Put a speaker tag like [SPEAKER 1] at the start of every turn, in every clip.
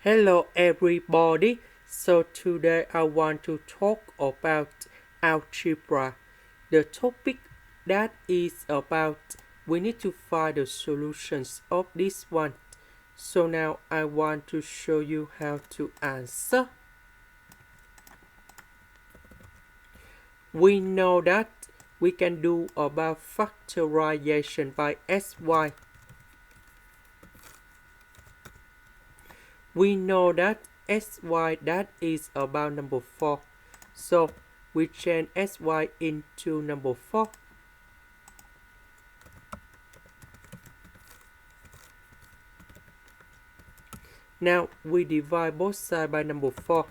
[SPEAKER 1] Hello everybody, so today I want to talk about algebra. The topic that is about we need to find the solutions of this one. So now I want to show you how to answer. We know that we can do about factorization by xy. We know that xy that is about number 4. So we change xy into number 4. Now we divide both sides by number 4.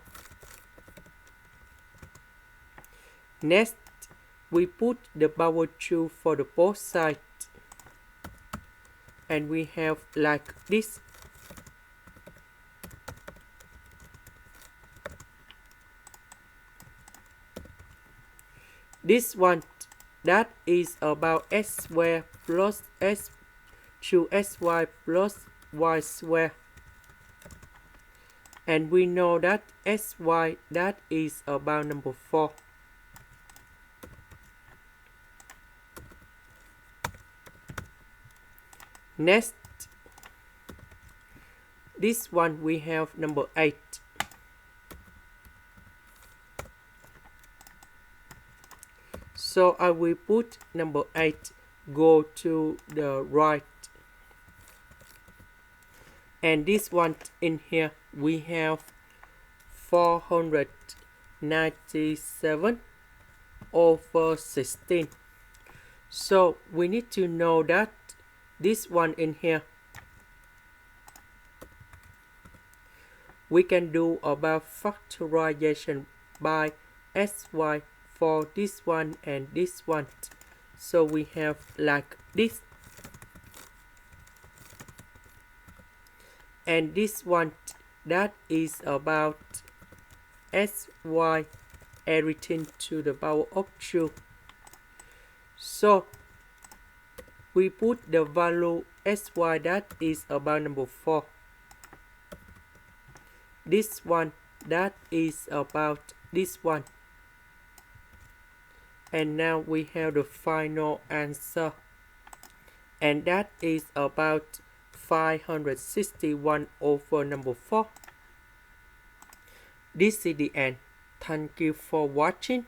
[SPEAKER 1] Next, we put the power 2 for the both sides. And we have like this. This one that is about x squared plus x 2xy plus y squared. And we know that xy that is about number 4. Next, this one we have number 8. So I will put number 8 go to the right. And this one in here we have 497 over 16. So we need to know that this one in here we can do about factorization by xy for this one and this one. So we have like this. And this one that is about xy everything to the power of 2. So we put the value xy that is about number 4. This one that is about this one. And now we have the final answer. And that is about 561 over number 4. This is the end. Thank you for watching.